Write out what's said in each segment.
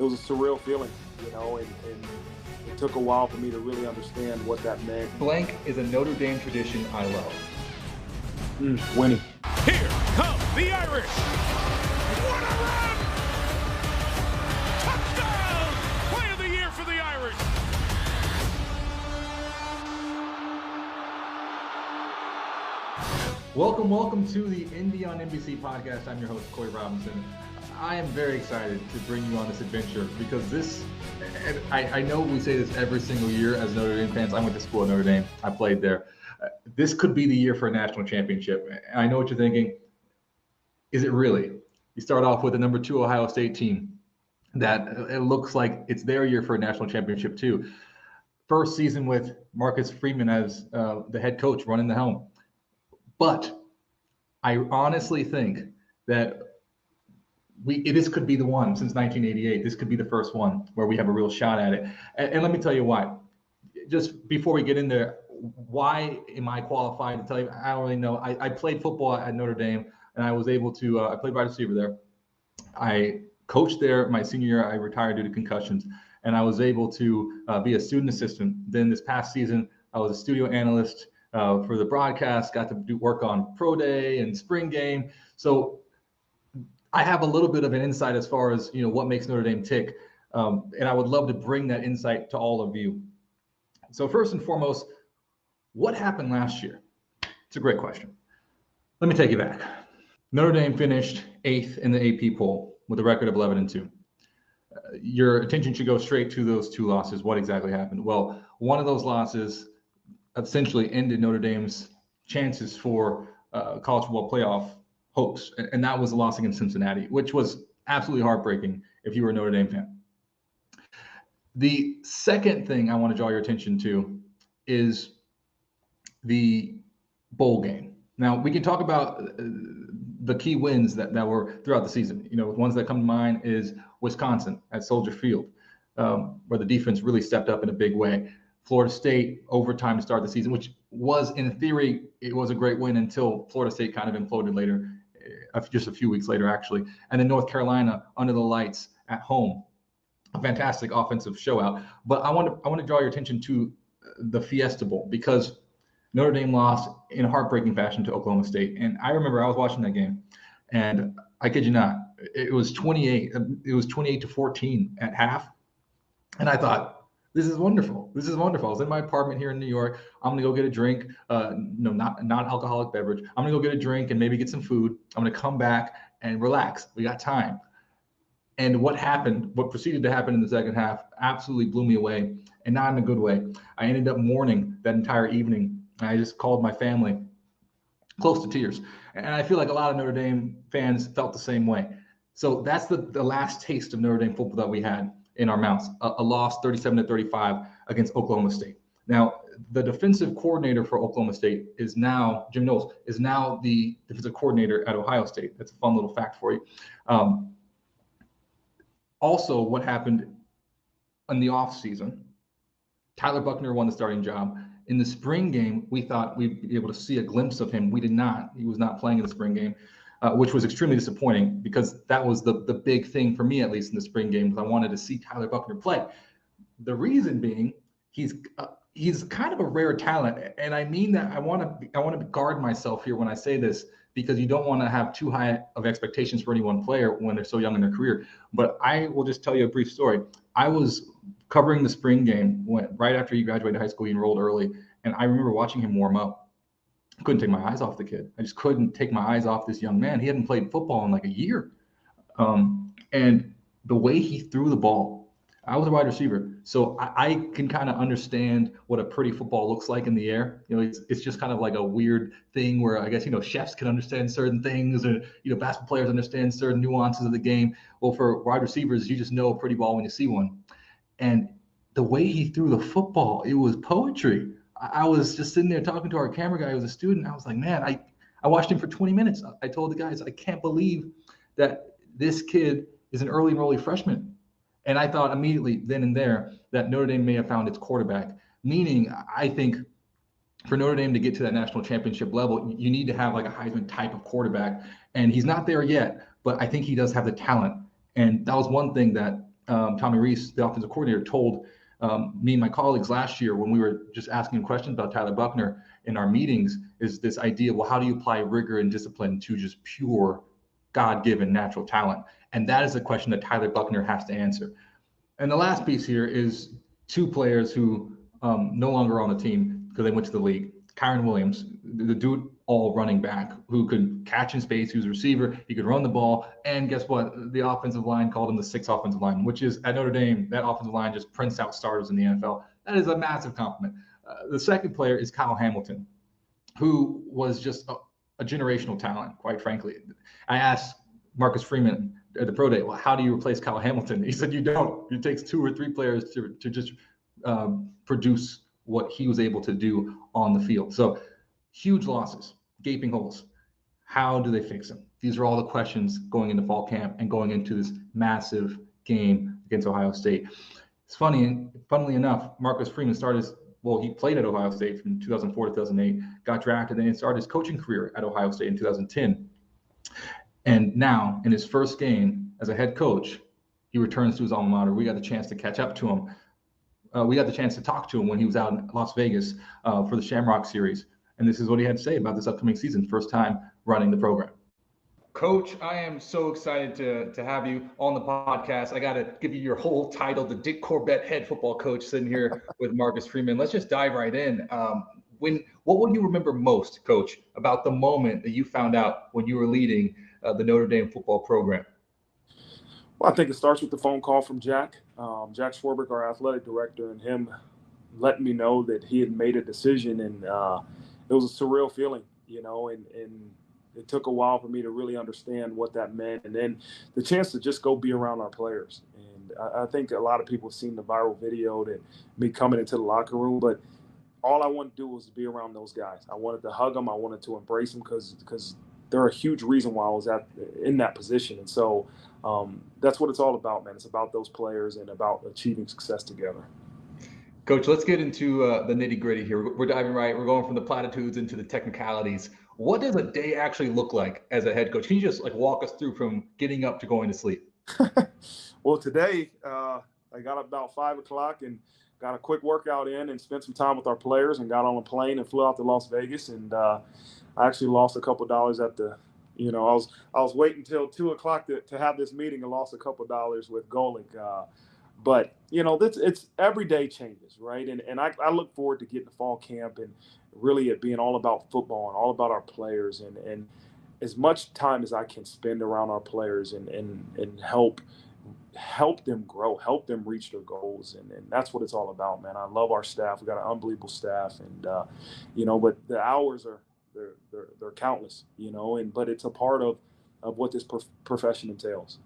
was a surreal feeling, and it took a while for me to really understand what that meant. Blank is a Notre Dame tradition I love. Winning. Here come the Irish. What a run! Touchdown! Play of the year for the Irish. Welcome to the Indy on NBC podcast. I'm your host, Corey Robinson. I am very excited to bring you on this adventure because I know we say this every single year as Notre Dame fans. I went to school at Notre Dame. I played there. This could be the year for a national championship. And I know what you're thinking. Is it really? You start off with the number 2 Ohio State team that it looks like it's their year for a national championship too. First season with Marcus Freeman as the head coach running the helm. But I honestly think that this could be the one since 1988. This could be the first one where we have a real shot at it. And let me tell you why. Just before we get in there, why am I qualified to tell you? I don't really know. I played football at Notre Dame, and I was able to I played wide receiver there. I coached there my senior year. I retired due to concussions, and I was able to be a student assistant. Then this past season, I was a studio analyst for the broadcast, got to do work on Pro Day and Spring Game. So I have a little bit of an insight as far as, what makes Notre Dame tick. And I would love to bring that insight to all of you. So first and foremost, what happened last year? It's a great question. Let me take you back. Notre Dame finished 8th in the AP poll with a record of 11-2. Your attention should go straight to those 2 losses. What exactly happened? Well, one of those losses essentially ended Notre Dame's chances for college football playoff hopes, and that was a loss against Cincinnati, which was absolutely heartbreaking if you were a Notre Dame fan. The second thing I want to draw your attention to is the bowl game. Now, we can talk about the key wins that were throughout the season. Ones that come to mind is Wisconsin at Soldier Field, where the defense really stepped up in a big way. Florida State overtime to start the season, which was, in theory, it was a great win until Florida State kind of imploded later, just a few weeks later, actually. And then North Carolina under the lights at home, a fantastic offensive show out. But I want to draw your attention to the Fiesta Bowl because Notre Dame lost in heartbreaking fashion to Oklahoma State. And I remember I was watching that game, and I kid you not, it was 28-14 at half, and I thought, This is wonderful. I was in my apartment here in New York. I'm going to go get a drink, not alcoholic beverage. I'm going to go get a drink and maybe get some food. I'm going to come back and relax. We got time. And what proceeded to happen in the second half absolutely blew me away, and not in a good way. I ended up mourning that entire evening. I just called my family close to tears. And I feel like a lot of Notre Dame fans felt the same way. So that's the last taste of Notre Dame football that we had in our mouths, a loss 37-35 against Oklahoma State. Now, the defensive coordinator for Oklahoma State is now, Jim Knowles, is now the defensive coordinator at Ohio State. That's a fun little fact for you. Also, what happened in the offseason, Tyler Buchner won the starting job. In the spring game, we thought we'd be able to see a glimpse of him. We did not. He was not playing in the spring game. Which was extremely disappointing because that was the big thing for me, at least in the spring game, because I wanted to see Tyler Buchner play. The reason being, he's kind of a rare talent, and I mean that I want to guard myself here when I say this because you don't want to have too high of expectations for any one player when they're so young in their career. But I will just tell you a brief story. I was covering the spring game right after he graduated high school. He enrolled early, and I remember watching him warm up. I couldn't take my eyes off the kid. I just couldn't take my eyes off this young man. He hadn't played football in like a year. And the way he threw the ball, I was a wide receiver. So I can kind of understand what a pretty football looks like in the air. It's just kind of like a weird thing where I guess, chefs can understand certain things or, basketball players understand certain nuances of the game. Well, for wide receivers, you just know a pretty ball when you see one. And the way he threw the football, it was poetry. I was just sitting there talking to our camera guy who was a student. I was like, man, I watched him for 20 minutes. I told the guys, I can't believe that this kid is an early enrollee freshman. And I thought immediately then and there that Notre Dame may have found its quarterback, meaning I think for Notre Dame to get to that national championship level, you need to have like a Heisman type of quarterback. And he's not there yet, but I think he does have the talent. And that was one thing that Tommy Rees, the offensive coordinator, told me and my colleagues last year when we were just asking questions about Tyler Buchner in our meetings is this idea, well, how do you apply rigor and discipline to just pure God-given natural talent? And that is the question that Tyler Buchner has to answer. And the last piece here is two players who no longer are on the team because they went to the league. Kyron Williams, the dude all running back who could catch in space, he was a receiver, he could run the ball, and guess what? The offensive line called him the sixth offensive line, which is at Notre Dame, that offensive line just prints out starters in the NFL. That is a massive compliment. The second player is Kyle Hamilton, who was just a generational talent, quite frankly. I asked Marcus Freeman at the pro day, well, how do you replace Kyle Hamilton? He said, you don't. It takes 2 or 3 players to just produce what he was able to do on the field. So huge losses, gaping holes. How do they fix them? These are all the questions going into fall camp and going into this massive game against Ohio State. It's funnily enough, Marcus Freeman he played at Ohio State from 2004 to 2008, got drafted, and started his coaching career at Ohio State in 2010. And now, in his first game as a head coach, he returns to his alma mater. We got the chance to catch up to him. We got the chance to talk to him when he was out in Las Vegas for the Shamrock Series. And this is what he had to say about this upcoming season, first time running the program. Coach, I am so excited to have you on the podcast. I got to give you your whole title, the Dick Corbett head football coach, sitting here with Marcus Freeman. Let's just dive right in. What will you remember most, Coach, about the moment that you found out when you were leading the Notre Dame football program? Well, I think it starts with the phone call from Jack Swarbrick, our athletic director, and him letting me know that he had made a decision. And it was a surreal feeling, and it took a while for me to really understand what that meant. And then the chance to just go be around our players. And I think a lot of people have seen the viral video that me coming into the locker room, but all I wanted to do was be around those guys. I wanted to hug them. I wanted to embrace them because they're a huge reason why I was in that position. And so that's what it's all about, man. It's about those players and about achieving success together. Coach, let's get into the nitty gritty here. We're diving right. We're going from the platitudes into the technicalities. What does a day actually look like as a head coach? Can you just walk us through from getting up to going to sleep? Well, today I got up about 5 o'clock and got a quick workout in and spent some time with our players and got on a plane and flew out to Las Vegas. And I actually lost a couple of dollars at the, I was waiting until 2 o'clock to have this meeting and lost a couple of dollars with Golick. But, it's everyday changes, right? And I look forward to getting to fall camp and really it being all about football and all about our players and as much time as I can spend around our players and help them grow, help them reach their goals. And that's what it's all about, man. I love our staff. We got an unbelievable staff and, but the hours they're countless, but it's a part of what this profession entails.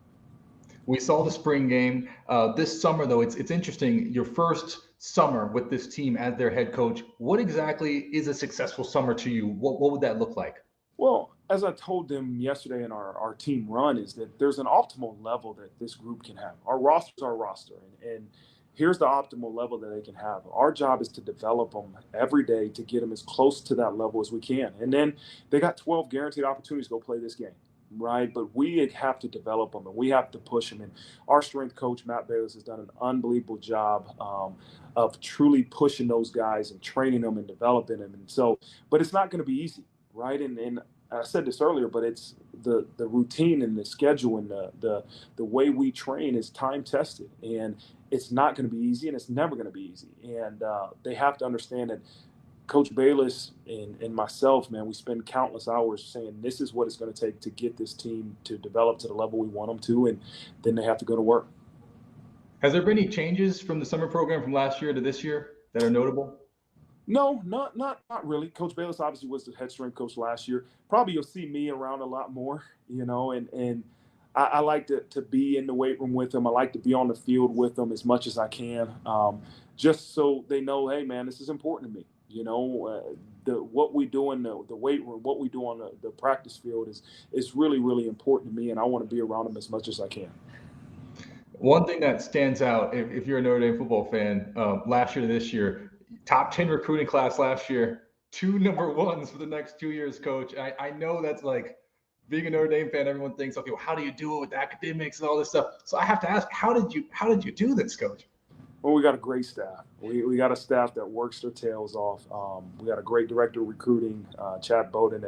We saw the spring game this summer, though. It's interesting. Your first summer with this team as their head coach. What exactly is a successful summer to you? What would that look like? Well, as I told them yesterday in our team run, is that there's an optimal level that this group can have. Our roster's our roster, and here's the optimal level that they can have. Our job is to develop them every day to get them as close to that level as we can. And then they got 12 guaranteed opportunities to go play this game. Right, but we have to develop them and we have to push them. And our strength coach, Matt Bayless, has done an unbelievable job of truly pushing those guys and training them and developing them. And so, but it's not going to be easy, right? And I said this earlier, but it's the routine and the schedule and the way we train is time tested, and it's not going to be easy, and it's never going to be easy. And they have to understand that. Coach Bayless and myself, man, we spend countless hours saying this is what it's going to take to get this team to develop to the level we want them to, and then they have to go to work. Has there been any changes from the summer program from last year to this year that are notable? No, not really. Coach Bayless obviously was the head strength coach last year. Probably you'll see me around a lot more, and I like to be in the weight room with them. I like to be on the field with them as much as I can, just so they know, hey, man, this is important to me. What we do in the weight room, what we do on the practice field is really, really important to me, and I want to be around them as much as I can. One thing that stands out, if you're a Notre Dame football fan, last year to this year, top 10 recruiting class last year, 2 number 1s for the next 2 years, Coach. I know that's being a Notre Dame fan, everyone thinks, okay, well, how do you do it with academics and all this stuff? So I have to ask, how did you do this, Coach? Well, we got a great staff. We got a staff that works their tails off. We got a great director of recruiting, Chad Bowden,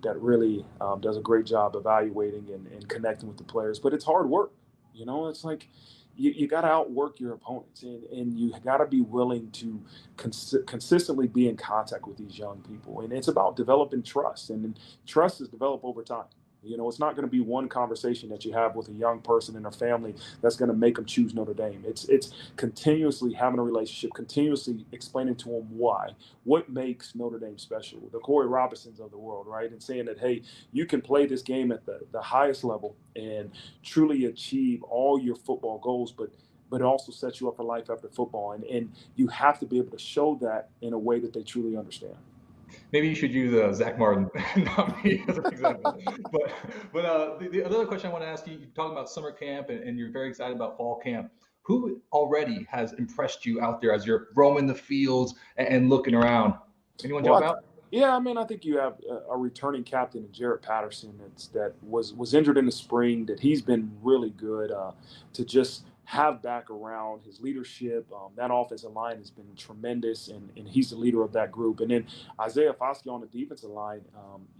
that really does a great job evaluating and connecting with the players. But it's hard work. It's like you got to outwork your opponents, and you got to be willing to consistently be in contact with these young people. And it's about developing trust, and trust is developed over time. It's not going to be one conversation that you have with a young person and their family that's going to make them choose Notre Dame. It's continuously having a relationship, continuously explaining to them what makes Notre Dame special, the Corey Robinsons of the world, right? And saying that, hey, you can play this game at the highest level and truly achieve all your football goals, but it also sets you up for life after football. And you have to be able to show that in a way that they truly understand. Maybe you should use Zach Martin, not me, as an example. But the other question I want to ask you, you're talking about summer camp and you're very excited about fall camp. Who already has impressed you out there as you're roaming the fields and looking around? Anyone jump out? Yeah, I think you have a returning captain, Jarrett Patterson, that was injured in the spring, that he's been really good to just have back around his leadership. That offensive line has been tremendous, and he's the leader of that group. And then Isaiah Foskey on the defensive line,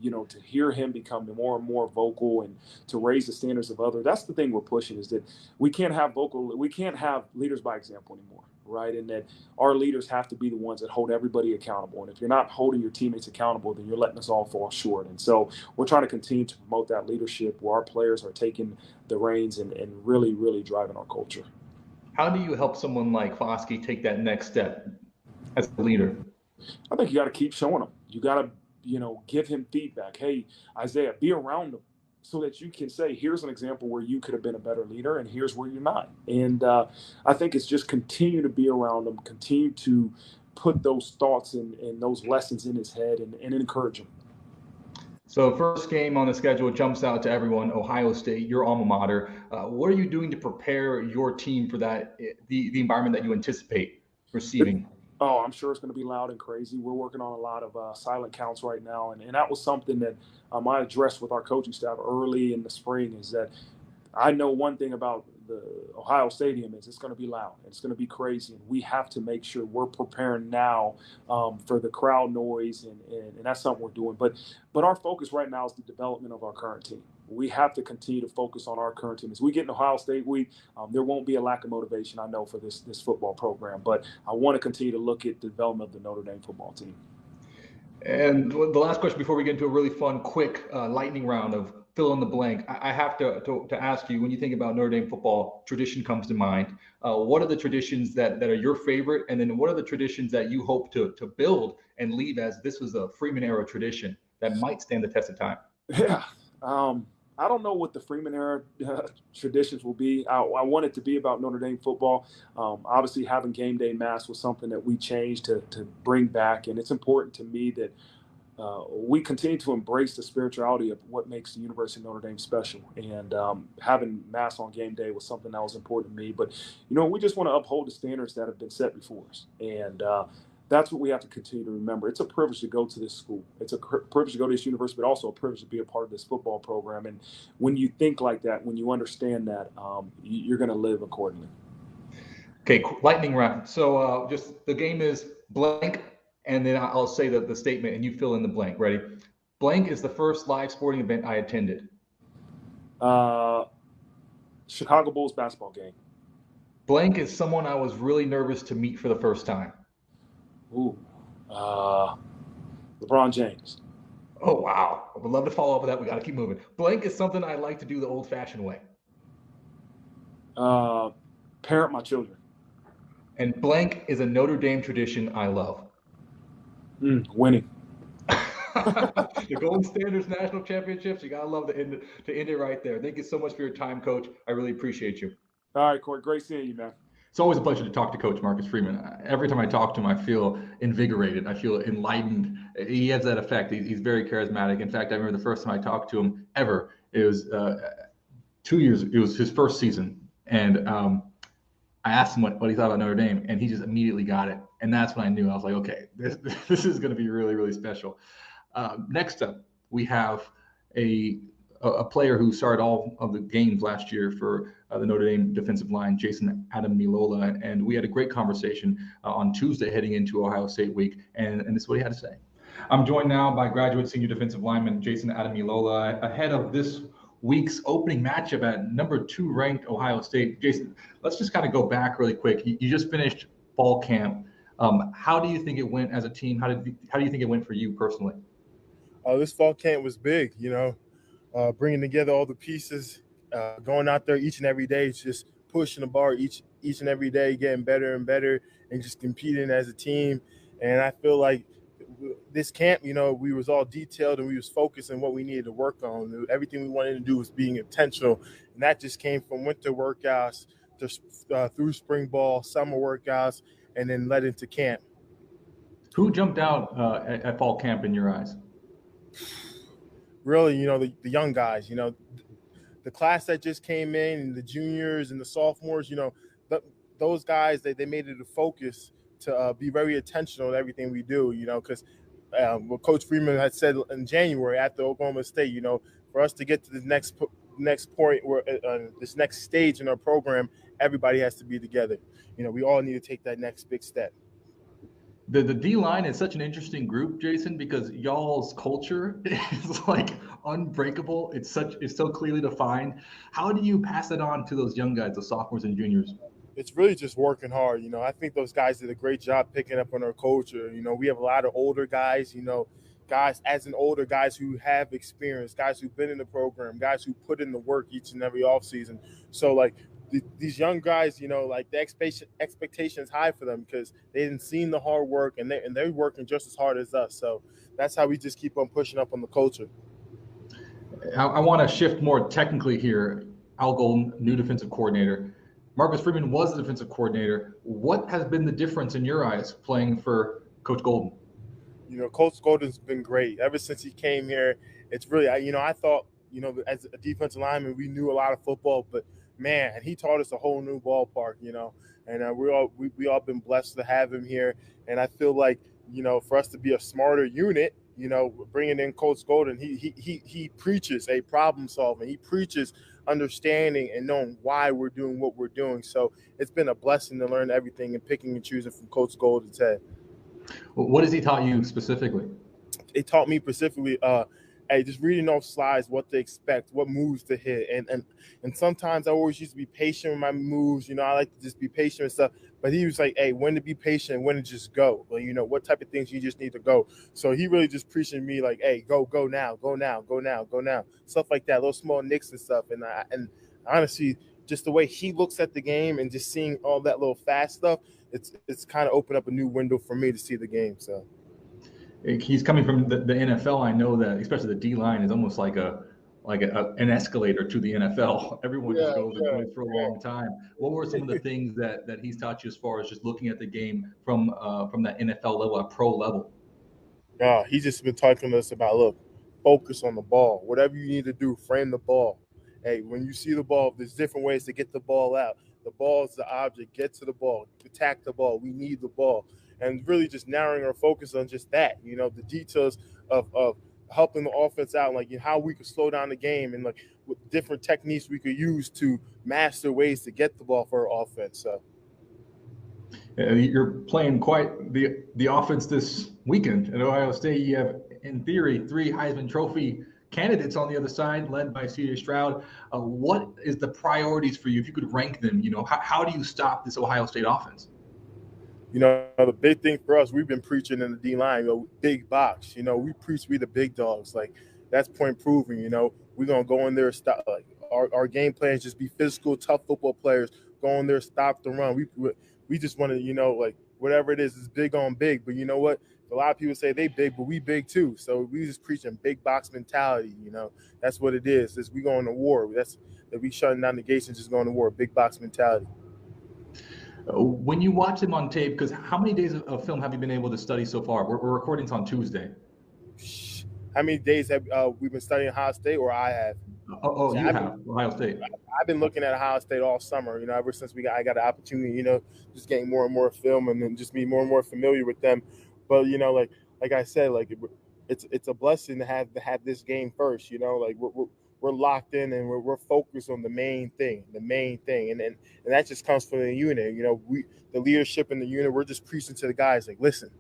to hear him become more and more vocal and to raise the standards of others. That's the thing we're pushing, is that we can't have leaders by example anymore, right? And that our leaders have to be the ones that hold everybody accountable. And if you're not holding your teammates accountable, then you're letting us all fall short. And so we're trying to continue to promote that leadership where our players are taking the reins and really, really driving our culture. How do you help someone like Foskey take that next step as a leader? I think you got to keep showing him. You got to, give him feedback. Hey, Isaiah, be around him so that you can say, here's an example where you could have been a better leader and here's where you're not. And I think it's just continue to be around him, continue to put those thoughts and those lessons in his head and encourage him. So first game on the schedule jumps out to everyone, Ohio State, your alma mater. What are you doing to prepare your team for that, the environment that you anticipate receiving? Oh, I'm sure it's going to be loud and crazy. We're working on a lot of silent counts right now. And that was something that I addressed with our coaching staff early in the spring, is that I know one thing about the Ohio Stadium is it's going to be loud. It's going to be crazy. And we have to make sure we're preparing now for the crowd noise. And that's something we're doing. But our focus right now is the development of our current team. We have to continue to focus on our current team. As we get in Ohio State week, there won't be a lack of motivation, I know, for this football program. But I want to continue to look at the development of the Notre Dame football team. And the last question before we get into a really fun, quick lightning round of fill in the blank, I have to ask you, when you think about Notre Dame football, tradition comes to mind. What are the traditions that are your favorite? And then what are the traditions that you hope to build and leave as this was a Freeman era tradition that might stand the test of time? Yeah. I don't know what the Freeman era traditions will be. I want it to be about Notre Dame football. Obviously, having game day mass was something that we changed to bring back. And it's important to me that we continue to embrace the spirituality of what makes the University of Notre Dame special. And having mass on game day was something that was important to me. But, we just want to uphold the standards that have been set before us. And that's what we have to continue to remember. It's a privilege to go to this school. It's a privilege to go to this university, but also a privilege to be a part of this football program. And when you think like that, when you understand that, you're going to live accordingly. Okay, lightning round. So just the game is blank, and then I'll say the statement, and you fill in the blank. Ready? Blank is the first live sporting event I attended. Chicago Bulls basketball game. Blank is someone I was really nervous to meet for the first time. Ooh, LeBron James. Oh, wow. I would love to follow up with that. We got to keep moving. Blank is something I like to do the old-fashioned way. Parent my children. And blank is a Notre Dame tradition I love. Winning. The Gold Standards National Championships. You got to love to end it right there. Thank you so much for your time, Coach. I really appreciate you. All right, Corey. Great seeing you, man. It's always a pleasure to talk to Coach Marcus Freeman. Every time I talk to him, I feel invigorated. I feel enlightened. He has that effect. He's very charismatic. In fact, I remember the first time I talked to him ever, it was 2 years. It was his first season. And I asked him what he thought about Notre Dame, and he just immediately got it. And that's when I knew. I was like, okay, this is going to be really, really special. Next up, we have a a player who started all of the games last year for the Notre Dame defensive line, Jayson Ademilola, and we had a great conversation on Tuesday heading into Ohio State week, and this is what he had to say. I'm joined now by graduate senior defensive lineman Jayson Ademilola ahead of this week's opening matchup at number 2 ranked Ohio State. Jayson, let's just kind of go back really quick. You just finished fall camp. How do you think it went as a team? How do you think it went for you personally? This fall camp was big, bringing together all the pieces, going out there each and every day, just pushing the bar each and every day, getting better and better, and just competing as a team. And I feel like this camp, we was all detailed and we was focused on what we needed to work on. Everything we wanted to do was being intentional, and that just came from winter workouts to through spring ball, summer workouts, and then led into camp. Who jumped out at fall camp in your eyes? Really, the young guys, the class that just came in, and the juniors and the sophomores, those guys, they made it a focus to be very intentional in everything we do, because what Coach Freeman had said in January after Oklahoma State, for us to get to the next point, where this next stage in our program, everybody has to be together. We all need to take that next big step. The D line is such an interesting group, Jayson, because y'all's culture is like unbreakable. It's so clearly defined. How do you pass it on to those young guys, the sophomores and juniors? It's really just working hard. I think those guys did a great job picking up on our culture. We have a lot of older guys, guys who have experience, guys who've been in the program, guys who put in the work each and every offseason. So, these young guys, the expectation is high for them because they didn't seen the hard work, and they're working just as hard as us. So that's how we just keep on pushing up on the culture. I want to shift more technically here. Al Golden, new defensive coordinator. Marcus Freeman was the defensive coordinator. What has been the difference in your eyes playing for Coach Golden? Coach Golden's been great ever since he came here. It's really, I thought, as a defensive lineman, we knew a lot of football, but man, he taught us a whole new ballpark, and we all been blessed to have him here. And I feel like, for us to be a smarter unit, bringing in Coach Golden, he preaches a problem solving. He preaches understanding and knowing why we're doing what we're doing. So it's been a blessing to learn everything and picking and choosing from Coach Golden's head. What has he taught you specifically? It taught me specifically, just reading off slides, what to expect, what moves to hit. And sometimes I always used to be patient with my moves. I like to just be patient and stuff. But he was like, hey, when to be patient, when to just go. Well, what type of things you just need to go. So he really just preaching to me like, hey, go now, go now, go now, go now. Stuff like that, little small nicks and stuff. And honestly, just the way he looks at the game and just seeing all that little fast stuff, it's kind of opened up a new window for me to see the game. So he's coming from the NFL. I know that, especially the D line, is almost like an escalator to the NFL. Everyone just goes and goes for a long time. What were some of the things that he's taught you as far as just looking at the game from that NFL level, a pro level? He's just been talking to us about, look, focus on the ball. Whatever you need to do, frame the ball. Hey, when you see the ball, there's different ways to get the ball out. The ball is the object. Get to the ball. Attack the ball. We need the ball. And really just narrowing our focus on just that, the details of helping the offense out, how we could slow down the game and with different techniques we could use to master ways to get the ball for our offense. So you're playing quite the offense this weekend at Ohio State. You have, in theory, 3 Heisman Trophy candidates on the other side, led by C.J. Stroud. What is the priorities for you if you could rank them? How do you stop this Ohio State offense? The big thing for us, we've been preaching in the D-line, big box. We preach we the big dogs. That's point proving, we're going to go in there, stop. Our game plan is just be physical, tough football players, go in there, stop the run. We just want to, whatever it is big on big. But you know what? A lot of people say they big, but we big too. So we just preaching big box mentality, That's what it is. We going to war. That we shutting down the gates and just going to war, big box mentality. When you watch him on tape, because how many days of film have you been able to study so far? We're recording this on Tuesday. How many days have we been studying Ohio State, or I have? You have Ohio State. I've been looking at Ohio State all summer. Ever since I got the opportunity, just getting more and more film and then just be more and more familiar with them. But like I said, it's a blessing to have this game first. we're locked in and we're focused on the main thing, and that just comes from the unit. The leadership in the unit, we're just preaching to the guys like, listen,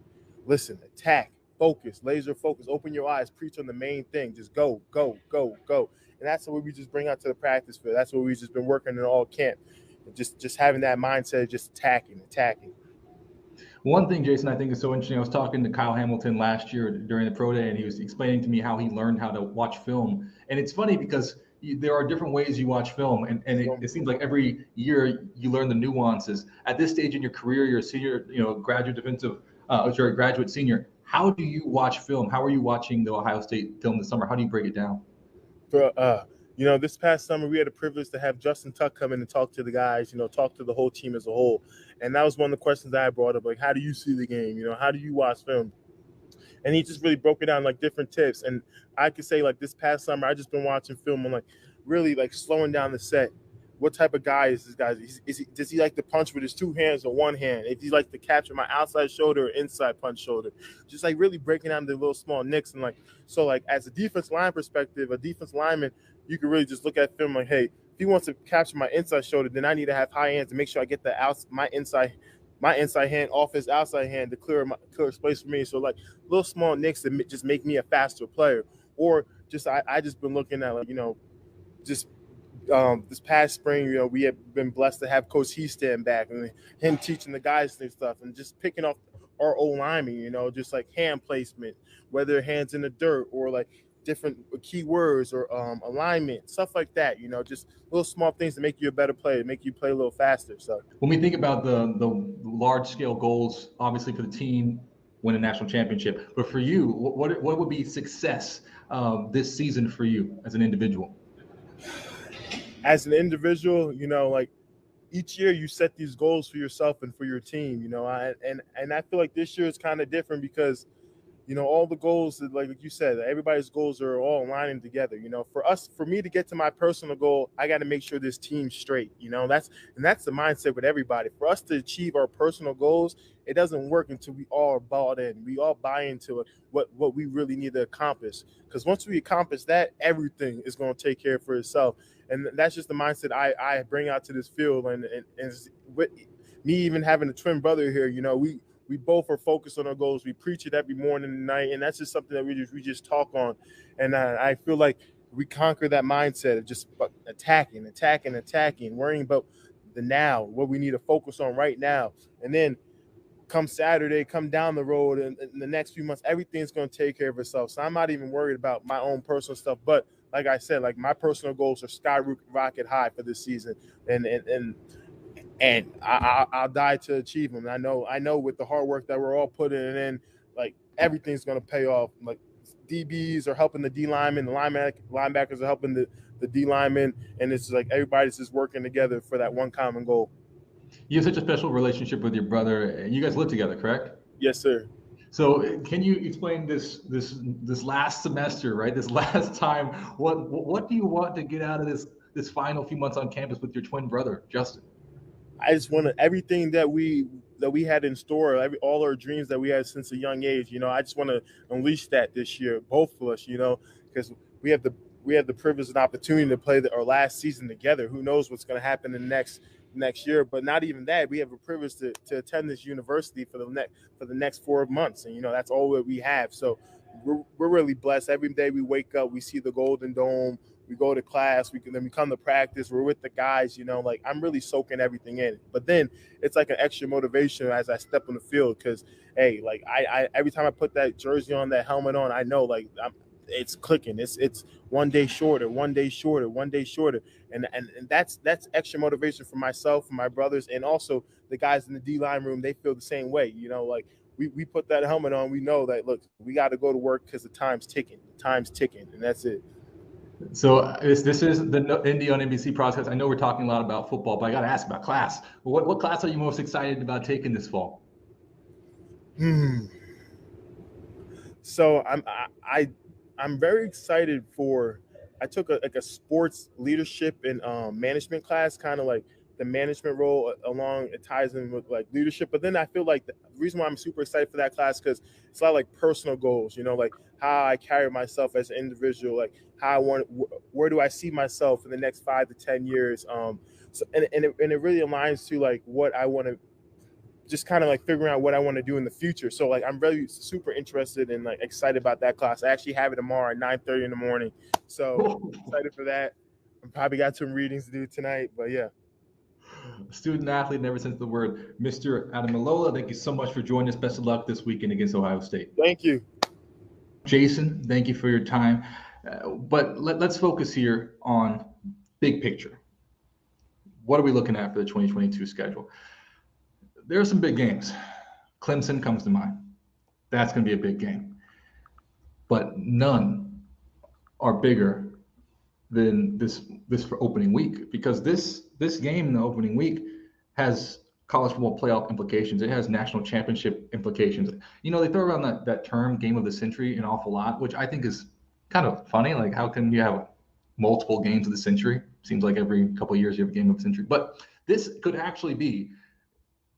attack, focus, laser focus, open your eyes, preach on the main thing, just go, and that's what we just bring out to the practice field. That's what we've just been working in all camp, just having that mindset of just attacking. One thing, Jason, I think is so interesting. I was talking to Kyle Hamilton last year during the pro day, and he was explaining to me how he learned how to watch film. And it's funny because there are different ways you watch film, and it seems like every year you learn the nuances. At this stage in your career, you're a senior, graduate senior. How do you watch film? How are you watching the Ohio State film this summer? How do you break it down? This past summer we had the privilege to have Justin Tuck come in and talk to the guys, talk to the whole team as a whole. And that was one of the questions I brought up, like, how do you see the game? How do you watch film? And he just really broke it down, like, different tips. And I could say, like, this past summer, I just been watching film and, like, really, like, slowing down the set. What type of guy is this guy? Does he like to punch with his two hands or one hand? If he like to capture my outside shoulder or inside punch shoulder? Just, like, really breaking down the little small nicks. And, like, so, like, as a defense line perspective, a defense lineman, you can really just look at film like, hey, if he wants to capture my inside shoulder, then I need to have high hands to make sure I get my inside hand off his outside hand to clear space for me. So, like, little small nicks that just make me a faster player. Or just I just been looking at, like, just this past spring, we have been blessed to have Coach Heaston back and him teaching the guys and stuff and just picking off our old linemen, just like hand placement, whether hands in the dirt or like different key words or alignment, stuff like that, just little small things to make you a better player, make you play a little faster. So when we think about the large scale goals, obviously for the team, win a national championship, but for you, what would be success this season for you as an individual? As an individual, like each year you set these goals for yourself and for your team, and I feel like this year is kind of different because all the goals, like you said, everybody's goals are all aligning together. For me to get to my personal goal, I got to make sure this team's straight. That's the mindset with everybody. For us to achieve our personal goals, it doesn't work until we all are bought in. We all buy into it, what we really need to accomplish. Because once we accomplish that, everything is going to take care for itself. And that's just the mindset I bring out to this field. And with me even having a twin brother here, we both are focused on our goals. We preach it every morning and night, and that's just something that we just talk on. And I feel like we conquer that mindset of just attacking, worrying about the now, what we need to focus on right now. And then come Saturday, come down the road, and in the next few months, everything's going to take care of itself. So I'm not even worried about my own personal stuff. But like I said, like my personal goals are skyrocket high for this season, and I'll die to achieve them. I know with the hard work that we're all putting in, like everything's going to pay off. Like DBs are helping the D linemen, the linebackers are helping the D linemen, and it's like everybody's just working together for that one common goal. You have such a special relationship with your brother. You guys live together, correct? Yes, sir. So can you explain this last semester, right? This last time, what do you want to get out of this final few months on campus with your twin brother, Justin? I just want everything that we had in store, all our dreams that we had since a young age. I just want to unleash that this year, both of us. Because we have the privilege and opportunity to play our last season together. Who knows what's going to happen in the next year? But not even that. We have a privilege to attend this university for the next 4 months, and that's all that we have. So we're really blessed. Every day we wake up, we see the Golden Dome. We go to class, then we come to practice, we're with the guys, like I'm really soaking everything in. But then it's like an extra motivation as I step on the field because, hey, like I every time I put that jersey on, that helmet on, I know like it's clicking. It's one day shorter. And that's extra motivation for myself, for my brothers, and also the guys in the D-line room. They feel the same way, like we put that helmet on, we know that, look, we got to go to work because the time's ticking, and that's it. So this is the ND on NBC process. I know we're talking a lot about football, but I got to ask about class. What class are you most excited about taking this fall? So I'm very excited for. I took a sports leadership and management class, kind of like the management role along. It ties in with like leadership. But then I feel like the reason why I'm super excited for that class, because it's a lot like personal goals, like how I carry myself as an individual, like how I want, where do I see myself in the next 5 to 10 years. So it really aligns to like what I want to, just kind of like figuring out what I want to do in the future. So like I'm really super interested and like excited about that class. I actually have it tomorrow at 9:30 in the morning. So excited for that. I probably got some readings to do tonight, but yeah. Student athlete, never since the word. Mr. Ademilola, thank you so much for joining us. Best of luck this weekend against Ohio State. Thank you. Jason, thank you for your time. But let's focus here on big picture. What are we looking at for the 2022 schedule? There are some big games. Clemson comes to mind. That's going to be a big game. But none are bigger than this for opening week, because this game in the opening week has college football playoff implications. It has national championship implications. They throw around that term game of the century an awful lot, which I think is kind of funny. Like, how can you have multiple games of the century? Seems like every couple of years you have a game of the century. But this could actually be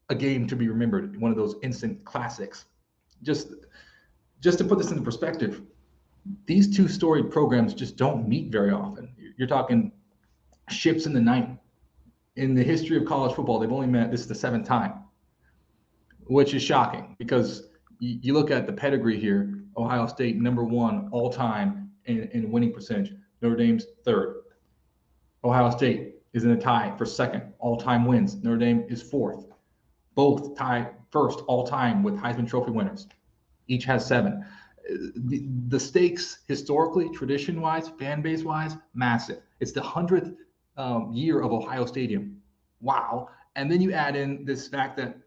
a game to be remembered, one of those instant classics. Just to put this into perspective, these two storied programs just don't meet very often. You're talking ships in the night. In the history of college football, they've only met, this is the 7th time, which is shocking, because you look at the pedigree here. Ohio State, number 1 all time in winning percentage. Notre Dame's 3rd. Ohio State is in a tie for 2nd all time wins. Notre Dame is 4th. Both tie 1st all time with Heisman Trophy winners. Each has 7. The stakes historically, tradition-wise, fan base-wise, massive. It's the 100th year of Ohio Stadium. Wow. And then you add in this fact that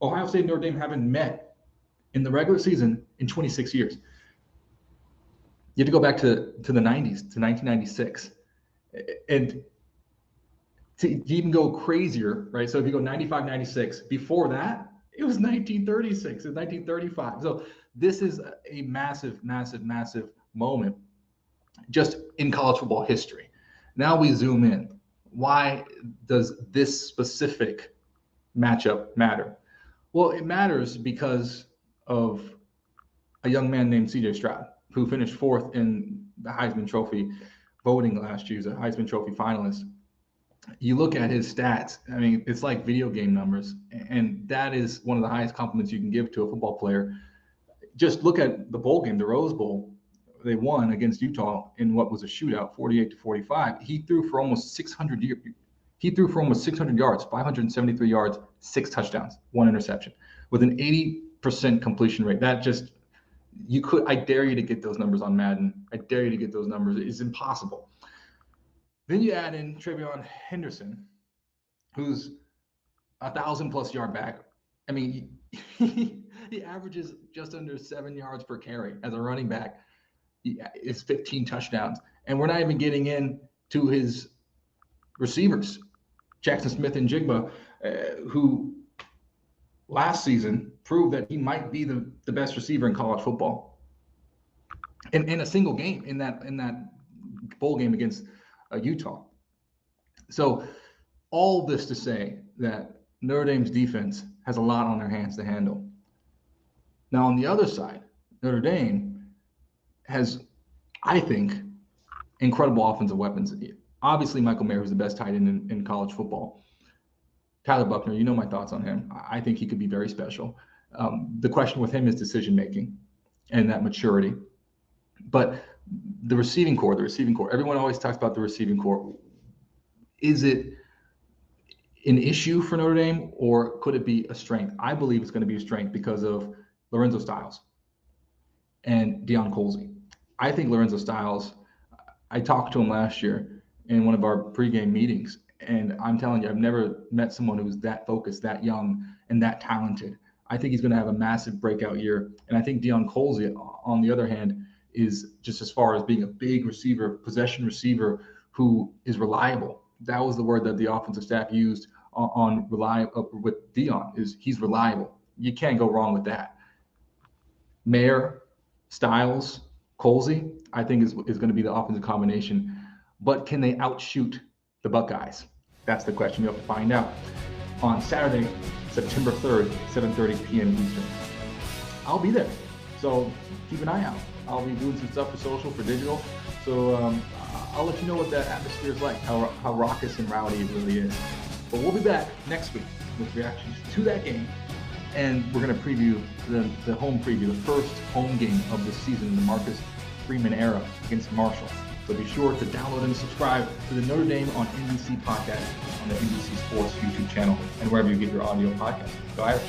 Ohio State and Notre Dame haven't met in the regular season in 26 years. You have to go back to the 90s, to 1996. And to even go crazier, right? So if you go 95, 96, before that, it was 1936, it was 1935. So this is a massive, massive, massive moment just in college football history. Now we zoom in. Why does this specific matchup matter? Well, it matters because of a young man named C.J. Stroud, who finished 4th in the Heisman Trophy voting last year. He's a Heisman Trophy finalist. You look at his stats, I mean, it's like video game numbers, and that is one of the highest compliments you can give to a football player. Just look at the bowl game, the Rose Bowl. They won against Utah in what was a shootout, 48-45. He threw for almost 600 yards. He threw for almost 600 yards, 573 yards, 6 touchdowns, 1 interception, with an 80% completion rate. That just, I dare you to get those numbers on Madden. I dare you to get those numbers. It's impossible. Then you add in Travion Henderson, who's 1,000+ yard back. I mean, he averages just under 7 yards per carry as a running back. It's 15 touchdowns. And we're not even getting in to his receivers, Jackson Smith and Jigba, who last season proved that he might be the best receiver in college football. In a single game, in that bowl game against Utah. So all this to say that Notre Dame's defense has a lot on their hands to handle. Now on the other side, Notre Dame has, I think, incredible offensive weapons. Obviously, Michael Mayer, who's the best tight end in college football. Tyler Buckner, you know my thoughts on him. I think he could be very special. The question with him is decision-making and that maturity. But the receiving core, everyone always talks about the receiving core. Is it an issue for Notre Dame, or could it be a strength? I believe it's going to be a strength because of Lorenzo Styles and Deion Colzie. I think Lorenzo Styles, I talked to him last year in one of our pregame meetings, and I'm telling you, I've never met someone who's that focused, that young, and that talented. I think he's going to have a massive breakout year. And I think Deion Colzie, on the other hand, is just as far as being a big receiver, possession receiver who is reliable. That was the word that the offensive staff used on with Deion, is he's reliable. You can't go wrong with that. Mayer, Styles, Colzie, I think is going to be the offensive combination. But can they outshoot the Buckeyes? That's the question. You'll have to find out on Saturday, September 3rd, 7:30 p.m. Eastern. I'll be there, so keep an eye out. I'll be doing some stuff for social, for digital, so I'll let you know what that atmosphere is like, how raucous and rowdy it really is. But we'll be back next week with reactions to that game, and we're going to preview the home preview, the first home game of the season, the Marcus Freeman era against Marshall. So be sure to download and subscribe to the Notre Dame on NBC podcast on the NBC Sports YouTube channel and wherever you get your audio podcast. Go Irish.